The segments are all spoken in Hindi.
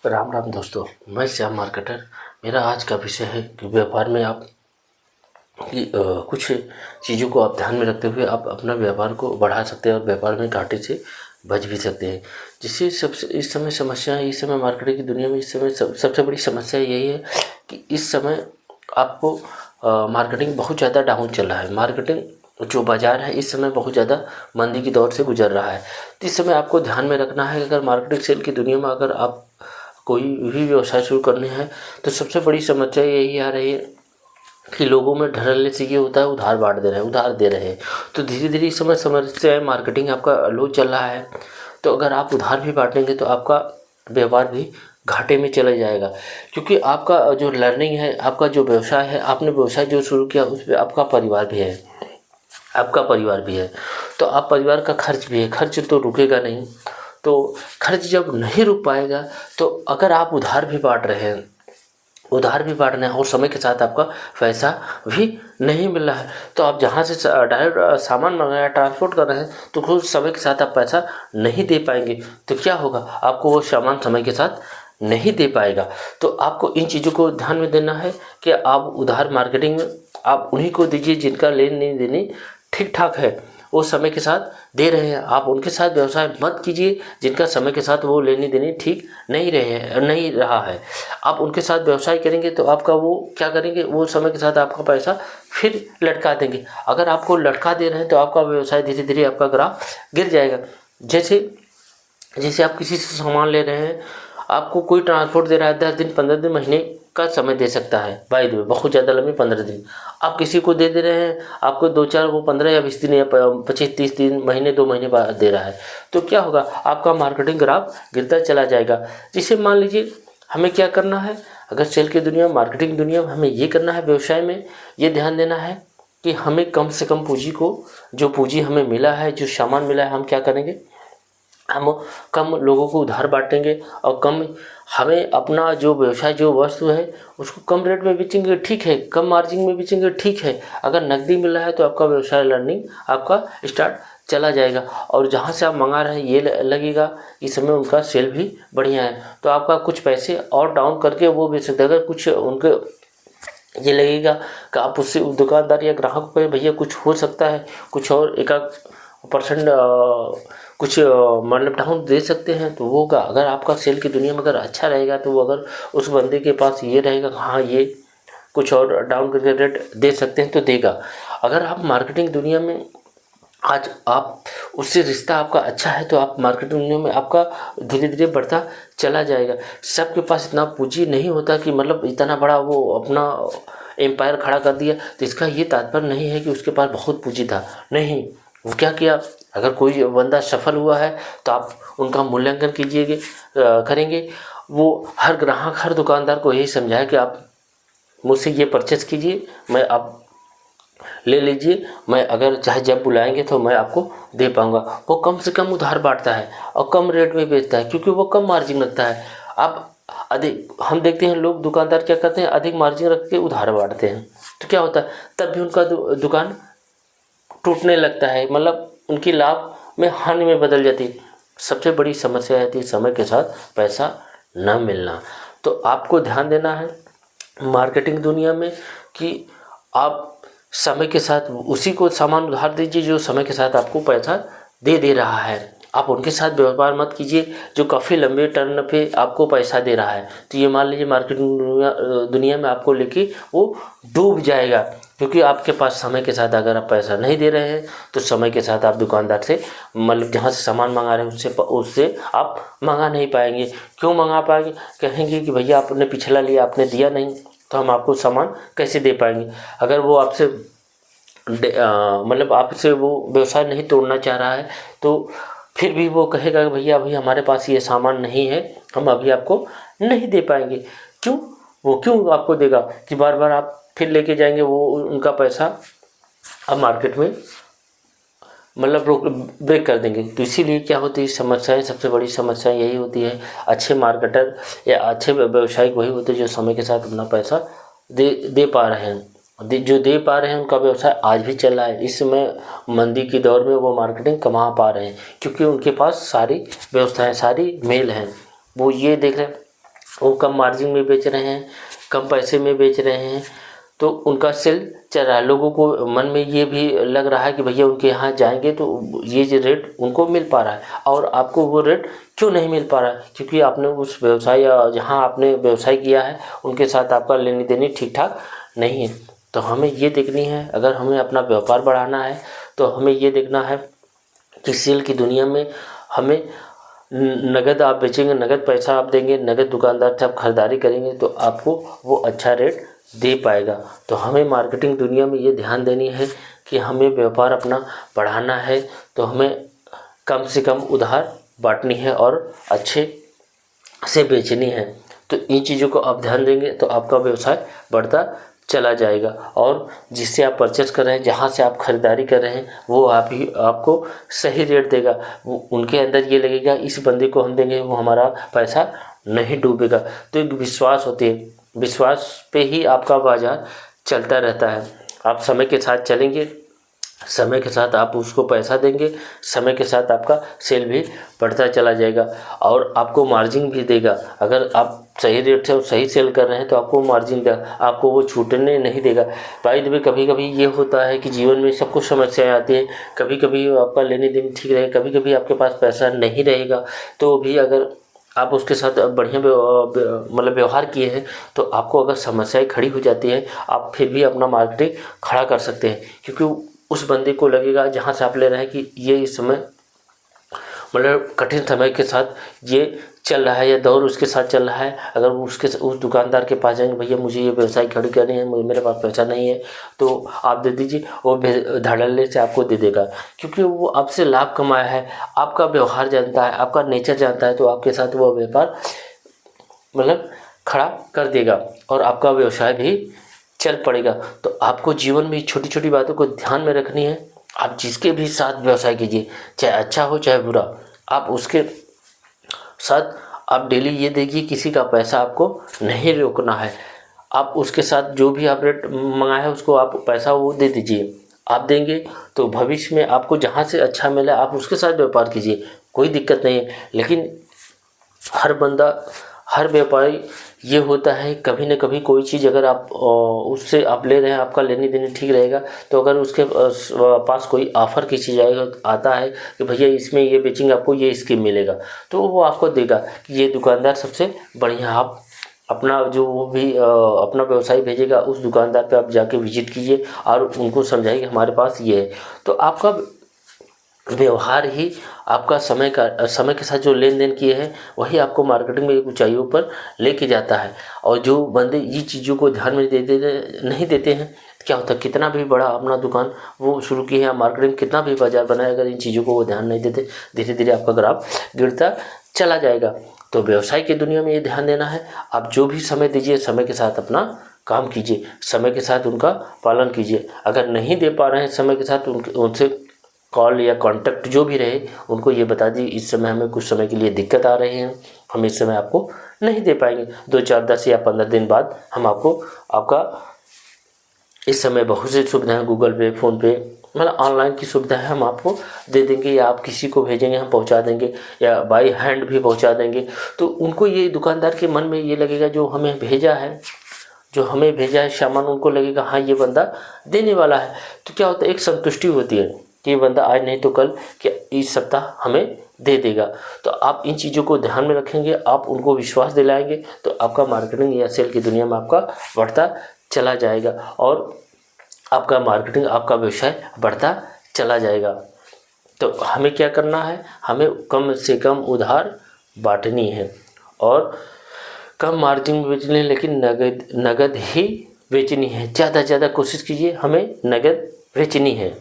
राम राम दोस्तों, मैं श्याम मार्केटर। मेरा आज का विषय है कि व्यापार में आप कुछ चीज़ों को आप ध्यान में रखते हुए आप अपना व्यापार को बढ़ा सकते हैं और व्यापार में घाटे से बच भी सकते हैं। जिससे सबसे इस समय समस्या है, इस समय मार्केटिंग की दुनिया में इस समय सबसे बड़ी समस्या यही है कि इस समय आपको मार्केटिंग बहुत ज़्यादा डाउन चल रहा है। मार्केटिंग जो बाज़ार है इस समय बहुत ज़्यादा मंदी की दौर से गुजर रहा है। तो इस समय आपको ध्यान में रखना है कि अगर मार्केटिंग सेल की दुनिया में अगर आप कोई भी व्यवसाय शुरू करने हैं तो सबसे बड़ी समस्या यही आ रही है कि लोगों में ढरने से ये होता है उधार बांट दे रहे हैं, उधार दे रहे हैं। तो धीरे धीरे इस समय समस्या है, मार्केटिंग आपका लो चल रहा है। तो अगर आप उधार भी बांटेंगे तो आपका व्यापार भी घाटे में चला जाएगा, क्योंकि आपका जो लर्निंग है, आपका जो व्यवसाय है, आपने व्यवसाय जो शुरू किया उस पर आपका परिवार भी है, आपका परिवार भी है। तो आप परिवार का खर्च भी है, खर्च तो रुकेगा नहीं। तो खर्च जब नहीं रुक पाएगा तो अगर आप उधार भी बांट रहे हैं, उधार भी बांटना है और समय के साथ आपका पैसा भी नहीं मिल रहा है, तो आप जहाँ से डायरेक्ट सामान मंगाया ट्रांसपोर्ट कर रहे हैं तो खुद समय के साथ आप पैसा नहीं दे पाएंगे। तो क्या होगा, आपको वो सामान समय के साथ नहीं दे पाएगा। तो आपको इन चीज़ों को ध्यान में देना है कि आप उधार मार्केटिंग में आप उन्हीं को दीजिए जिनका लेन देन ठीक ठाक है, वो समय के साथ दे रहे हैं। आप उनके साथ व्यवसाय मत कीजिए जिनका समय के साथ वो लेनी देनी ठीक नहीं रहा है। आप उनके साथ व्यवसाय करेंगे तो आपका वो क्या करेंगे, वो समय के साथ आपका पैसा फिर लटका देंगे। अगर आपको लटका दे रहे हैं तो आपका व्यवसाय धीरे धीरे आपका ग्राफ गिर जाएगा। जैसे जैसे आप किसी से सामान ले रहे हैं, आपको कोई ट्रांसपोर्ट दे रहा है 10 दिन 15 दिन महीने का समय दे सकता है, बाय द वे बहुत ज़्यादा लंबी 15 दिन। आप किसी को दे रहे हैं, आपको 2-4 वो 15 या 20 दिन या 25-30 दिन महीने 2 महीने बाद दे रहा है, तो क्या होगा, आपका मार्केटिंग ग्राफ गिरता चला जाएगा। जिसे मान लीजिए हमें क्या करना है, अगर सेल की दुनिया मार्केटिंग दुनिया में हमें ये करना है, व्यवसाय में ये ध्यान देना है कि हमें कम से कम पूंजी को, जो पूंजी हमें मिला है, जो सामान मिला है, हम क्या करेंगे, हम कम लोगों को उधार बांटेंगे और कम हमें अपना जो व्यवसाय जो वस्तु है उसको कम रेट में बेचेंगे, ठीक है, कम मार्जिन में बेचेंगे, ठीक है। अगर नकदी मिल रहा है तो आपका व्यवसाय लर्निंग आपका स्टार्ट चला जाएगा और जहाँ से आप मंगा रहे हैं ये लगेगा इस समय उनका सेल भी बढ़िया है, तो आपका कुछ पैसे और डाउन करके वो बेच सकते हैं। अगर कुछ उनके ये लगेगा कि आप उससे दुकानदार या ग्राहक को भैया कुछ हो सकता है, कुछ और 1% कुछ मतलब डाउन दे सकते हैं, तो वो होगा। अगर आपका सेल की दुनिया में अगर अच्छा रहेगा तो वो अगर उस बंदे के पास ये रहेगा हाँ ये कुछ और डाउन करके रेट दे सकते हैं तो देगा। अगर आप मार्केटिंग दुनिया में आज आप उससे रिश्ता आपका अच्छा है तो आप मार्केटिंग दुनिया में आपका धीरे धीरे बढ़ता चला जाएगा। सबके पास इतना पूंजी नहीं होता कि मतलब इतना बड़ा वो अपना एम्पायर खड़ा कर दिया, तो इसका ये तात्पर्य नहीं है कि उसके पास बहुत पूंजी था, नहीं। वो क्या किया, अगर कोई बंदा सफल हुआ है तो आप उनका मूल्यांकन करेंगे। वो हर ग्राहक हर दुकानदार को यही समझाए कि आप मुझसे ये परचेस कीजिए, मैं आप ले लीजिए, मैं अगर चाहे जब बुलाएंगे तो मैं आपको दे पाऊंगा। वो कम से कम उधार बांटता है और कम रेट में बेचता है क्योंकि वो कम मार्जिन रखता है। अब अधिक हम देखते हैं लोग दुकानदार क्या करते हैं, अधिक मार्जिन रख के उधार बांटते हैं, तो क्या होता है, तब भी उनका दुकान टूटने लगता है, मतलब उनकी लाभ में हानि में बदल जाती है। सबसे बड़ी समस्या आती है समय के साथ पैसा न मिलना। तो आपको ध्यान देना है मार्केटिंग दुनिया में कि आप समय के साथ उसी को सामान उधार दीजिए जो समय के साथ आपको पैसा दे रहा है। आप उनके साथ व्यापार मत कीजिए जो काफ़ी लंबे टर्म पे आपको पैसा दे रहा है। तो ये मान लीजिए मार्केटिंग दुनिया में आपको लेके वो डूब जाएगा, क्योंकि आपके पास समय के साथ अगर आप पैसा नहीं दे रहे हैं तो समय के साथ आप दुकानदार से मतलब जहाँ से सामान मंगा रहे हैं उससे आप मंगा नहीं पाएंगे। क्यों मंगा पाएंगे, कहेंगे कि भैया आपने पिछला लिया आपने दिया नहीं, तो हम आपको सामान कैसे दे पाएंगे। अगर वो आपसे मतलब आपसे वो व्यवसाय नहीं तोड़ना चाह रहा है तो फिर भी वो कहेगा कि भैया अभी हमारे पास ये सामान नहीं है, हम अभी आपको नहीं दे पाएंगे। क्यों, वो क्यों आपको देगा कि बार बार आप फिर लेके जाएंगे, वो उनका पैसा अब मार्केट में मतलब ब्रेक कर देंगे। तो इसीलिए क्या होती है समस्याएं, सबसे बड़ी समस्या यही होती है। अच्छे मार्केटर या अच्छे व्यवसायिक वही होते हैं जो समय के साथ अपना पैसा दे पा रहे हैं, जो दे पा रहे हैं उनका व्यवसाय आज भी चल रहा है। इस समय मंदी की दौर में वो मार्केटिंग कमा पा रहे हैं क्योंकि उनके पास सारी व्यवस्थाएं सारी मेल हैं। वो ये देख रहे हैं वो कम मार्जिन में बेच रहे हैं, कम पैसे में बेच रहे हैं, तो उनका सेल चल रहा है। लोगों को मन में ये भी लग रहा है कि भैया उनके यहाँ जाएंगे तो ये जो रेट उनको मिल पा रहा है, और आपको वो रेट क्यों नहीं मिल पा रहा है? क्योंकि आपने उस व्यवसाय या जहाँ आपने व्यवसाय किया है उनके साथ आपका लेनी देनी ठीक ठाक नहीं है। तो हमें ये देखनी है, अगर हमें अपना व्यापार बढ़ाना है तो हमें ये देखना है कि सेल की दुनिया में हमें नगद आप बेचेंगे, नगद पैसा आप देंगे, नगद दुकानदार से आप खरीदारी करेंगे तो आपको वो अच्छा रेट दे पाएगा। तो हमें मार्केटिंग दुनिया में ये ध्यान देनी है कि हमें व्यापार अपना बढ़ाना है तो हमें कम से कम उधार बांटनी है और अच्छे से बेचनी है। तो इन चीज़ों को आप ध्यान देंगे तो आपका व्यवसाय बढ़ता चला जाएगा, और जिससे आप परचेस कर रहे हैं, जहाँ से आप खरीदारी कर रहे हैं, वो आप ही आपको सही रेट देगा। वो उनके अंदर ये लगेगा इस बंदे को हम देंगे वो हमारा पैसा नहीं डूबेगा। तो एक विश्वास होती है, विश्वास पे ही आपका बाज़ार चलता रहता है। आप समय के साथ चलेंगे, समय के साथ आप उसको पैसा देंगे, समय के साथ आपका सेल भी बढ़ता चला जाएगा और आपको मार्जिन भी देगा। अगर आप सही रेट से और सही सेल कर रहे हैं तो आपको मार्जिन देगा, आपको वो छूटने नहीं देगा। बाय द वे कभी कभी ये होता है कि जीवन में सब कुछ समस्याएं आती हैं, कभी कभी आपका लेने देने ठीक रहेगा, कभी कभी आपके पास पैसा नहीं रहेगा, तो भी अगर आप उसके साथ बढ़िया मतलब व्यवहार किए हैं तो आपको अगर समस्याएं खड़ी हो जाती है आप फिर भी अपना मार्केटिंग खड़ा कर सकते हैं। क्योंकि उस बंदे को लगेगा जहाँ से आप ले रहे हैं कि ये इस समय मतलब कठिन समय के साथ ये चल रहा है या दौर उसके साथ चल रहा है। अगर वो उस दुकानदार के पास जाएंगे, भैया मुझे ये व्यवसाय खड़ी करनी है, मेरे पास पैसा नहीं है तो आप दे दीजिए, वो धड़ल्ले से आपको दे देगा, क्योंकि वो आपसे लाभ कमाया है, आपका व्यवहार जानता है, आपका नेचर जानता है, तो आपके साथ वो व्यापार मतलब खड़ा कर देगा और आपका व्यवसाय भी चल पड़ेगा। तो आपको जीवन में छोटी छोटी बातों को ध्यान में रखनी है। आप जिसके भी साथ व्यवसाय कीजिए, चाहे अच्छा हो चाहे बुरा, आप उसके साथ आप डेली ये देखिए किसी का पैसा आपको नहीं रोकना है। आप उसके साथ जो भी आप रेट मंगाए है उसको आप पैसा वो दे दीजिए। आप देंगे तो भविष्य में आपको जहाँ से अच्छा मिला आप उसके साथ व्यापार कीजिए, कोई दिक्कत नहीं है। लेकिन हर बंदा, हर व्यापारी ये होता है कभी न कभी कोई चीज़ अगर आप उससे आप ले रहे हैं, आपका लेने देने ठीक रहेगा, तो अगर उसके पास कोई ऑफ़र की चीज़ आता है कि भैया इसमें ये बेचेंगे आपको ये स्कीम मिलेगा, तो वो आपको देगा कि ये दुकानदार सबसे बढ़िया। आप अपना जो वो भी अपना व्यवसाय भेजेगा उस दुकानदार पे आप जाके विजिट कीजिए और उनको समझाइए हमारे पास ये है। तो आपका व्यवहार ही आपका समय के साथ जो लेन देन किए हैं वही आपको मार्केटिंग में ऊंचाइयों पर लेके जाता है। और जो बंदे ये चीज़ों को ध्यान में नहीं देते हैं, क्या होता है कितना भी बड़ा अपना दुकान वो शुरू की है, मार्केटिंग कितना भी बाजार बनाए, अगर इन चीज़ों को वो ध्यान नहीं देते, धीरे धीरे आपका ग्राफ गिरता चला जाएगा। तो व्यवसाय की दुनिया में ये ध्यान देना है, आप जो भी समय दीजिए समय के साथ अपना काम कीजिए, समय के साथ उनका पालन कीजिए। अगर नहीं दे पा रहे हैं समय के साथ उनसे कॉल या कांटेक्ट जो भी रहे उनको ये बता दी इस समय हमें कुछ समय के लिए दिक्कत आ रही है, हम इस समय आपको नहीं दे पाएंगे, 2 4 10 या 15 दिन बाद हम आपको आपका इस समय बहुत सी सुविधाएं गूगल पे फ़ोन पे मतलब ऑनलाइन की सुविधा है, हम आपको दे देंगे या आप किसी को भेजेंगे हम पहुंचा देंगे या बाई हैंड भी पहुंचा देंगे। तो उनको ये दुकानदार के मन में ये लगेगा जो हमें भेजा है सामान, उनको लगेगा हाँ ये बंदा देने वाला है। तो क्या होता है एक संतुष्टि होती है कि ये बंदा आज नहीं तो कल कि इस सप्ताह हमें दे देगा। तो आप इन चीज़ों को ध्यान में रखेंगे, आप उनको विश्वास दिलाएंगे तो आपका मार्केटिंग या सेल की दुनिया में आपका बढ़ता चला जाएगा और आपका मार्केटिंग आपका व्यवसाय बढ़ता चला जाएगा। तो हमें क्या करना है, हमें कम से कम उधार बांटनी है और कम मार्जिन में बेचनी है, लेकिन नगद ही बेचनी है। ज़्यादा से ज़्यादा कोशिश कीजिए हमें नगद बेचनी है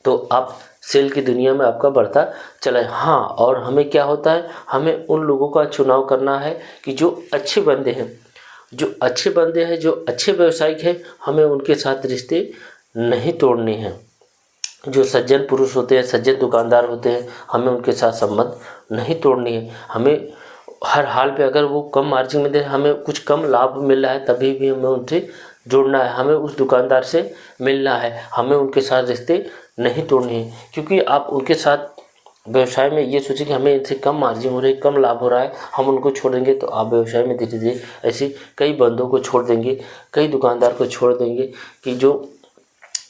तो आप सेल की दुनिया में आपका बढ़ता चला। हाँ, और हमें क्या होता है, हमें उन लोगों का चुनाव करना है कि जो अच्छे बंदे हैं, जो अच्छे व्यावसायिक हैं, हमें उनके साथ रिश्ते नहीं तोड़ने हैं। जो सज्जन पुरुष होते हैं, सज्जन दुकानदार होते हैं, हमें उनके साथ संबंध नहीं तोड़नी है। हमें हर हाल पे अगर वो कम मार्जिन में दे, हमें कुछ कम लाभ मिल रहा है तभी भी हमें उनसे जुड़ना है, हमें उस दुकानदार से मिलना है, हमें उनके साथ रिश्ते नहीं तोड़ने हैं। क्योंकि आप उनके साथ व्यवसाय में ये सोचें कि हमें इनसे कम मार्जिन हो रही है, कम लाभ हो रहा है, हम उनको छोड़ देंगे, तो आप व्यवसाय में धीरे धीरे ऐसे कई बंदों को छोड़ देंगे, कई दुकानदार को छोड़ देंगे कि जो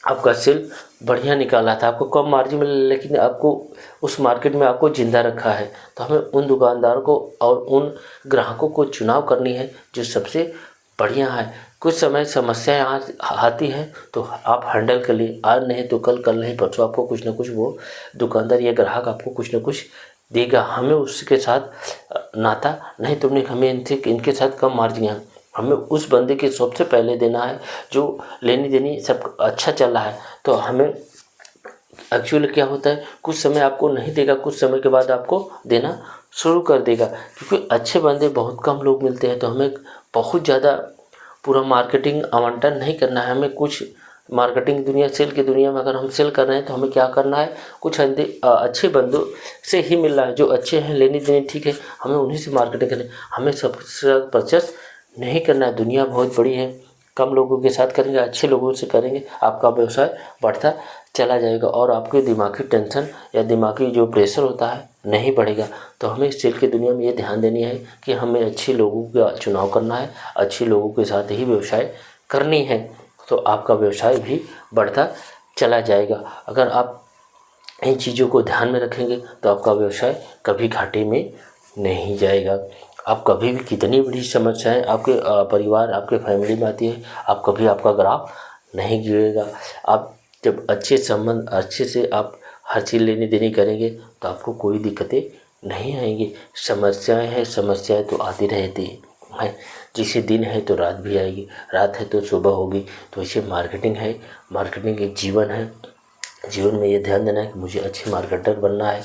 आपका सेल बढ़िया निकाला था, आपको कम मार्जिन मिला, लेकिन आपको उस मार्केट में आपको ज़िंदा रखा है। तो हमें उन दुकानदार को और उन ग्राहकों को चुनाव करनी है जो सबसे बढ़िया है। कुछ समय समस्याएं आती हैं तो आप हैंडल कर लिए, आज नहीं तो कल, कल नहीं परसों आपको कुछ ना कुछ वो दुकानदार या ग्राहक आपको कुछ ना कुछ देगा। हमें उसके साथ नाता नहीं, तुमने हमें इनके साथ कम मार्जिन है, हमें उस बंदे के सबसे पहले देना है जो लेनी देनी सब अच्छा चल रहा है। तो हमें एक्चुअली क्या होता है, कुछ समय आपको नहीं देगा, कुछ समय के बाद आपको देना शुरू कर देगा, क्योंकि अच्छे बंदे बहुत कम लोग मिलते हैं। तो हमें बहुत ज़्यादा पूरा मार्केटिंग आवंटन नहीं करना है, हमें कुछ मार्केटिंग दुनिया सेल की दुनिया में अगर हम सेल कर रहे हैं तो हमें क्या करना है, कुछ अच्छे बंदों से ही मिलना है, जो अच्छे हैं, लेनी देनी ठीक है, हमें उन्हीं से मार्केटिंग करनी है। हमें सबसे परचेस नहीं करना है। दुनिया बहुत बड़ी है, कम लोगों के साथ करेंगे, अच्छे लोगों से करेंगे, आपका व्यवसाय बढ़ता चला जाएगा और आपके दिमागी टेंशन या दिमागी जो प्रेशर होता है नहीं बढ़ेगा। तो हमें इस सेल की दुनिया में ये ध्यान देनी है कि हमें अच्छे लोगों का चुनाव करना है, अच्छे लोगों के साथ ही व्यवसाय करनी है, तो आपका व्यवसाय भी बढ़ता चला जाएगा। अगर आप इन चीज़ों को ध्यान में रखेंगे तो आपका व्यवसाय कभी घाटे में नहीं जाएगा। आप कभी भी कितनी बड़ी समस्याएं आपके परिवार, आपके फैमिली में आती है, आप कभी आपका ग्राफ नहीं गिरेगा। आप जब अच्छे संबंध, अच्छे से आप हर चीज़ लेनी देनी करेंगे तो आपको कोई दिक्कतें नहीं आएंगी। समस्याएं हैं, समस्याएं तो आती रहती है, जैसे दिन है तो रात भी आएगी, रात है तो सुबह होगी। तो इसे मार्केटिंग है, मार्केटिंग एक जीवन है। जीवन में ये ध्यान देना है कि मुझे अच्छे मार्केटर बनना है,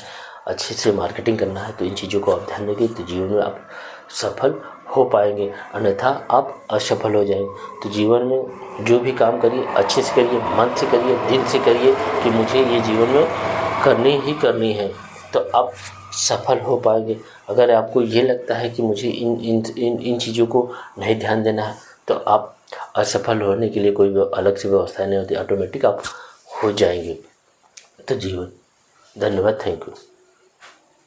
अच्छे से मार्केटिंग करना है। तो इन चीज़ों को आप ध्यान देंगे तो जीवन में आप सफल हो पाएंगे, अन्यथा आप असफल हो जाएंगे। तो जीवन में जो भी काम करिए अच्छे से करिए, मन से करिए, दिल से करिए कि मुझे ये जीवन में करनी ही करनी है, तो आप सफल हो पाएंगे। अगर आपको ये लगता है कि मुझे इन चीज़ों को नहीं ध्यान देना है तो आप असफल होने के लिए कोई अलग से व्यवस्था नहीं होती, ऑटोमेटिक आप हो जाएंगे। तो जीवन, धन्यवाद, थैंक यू।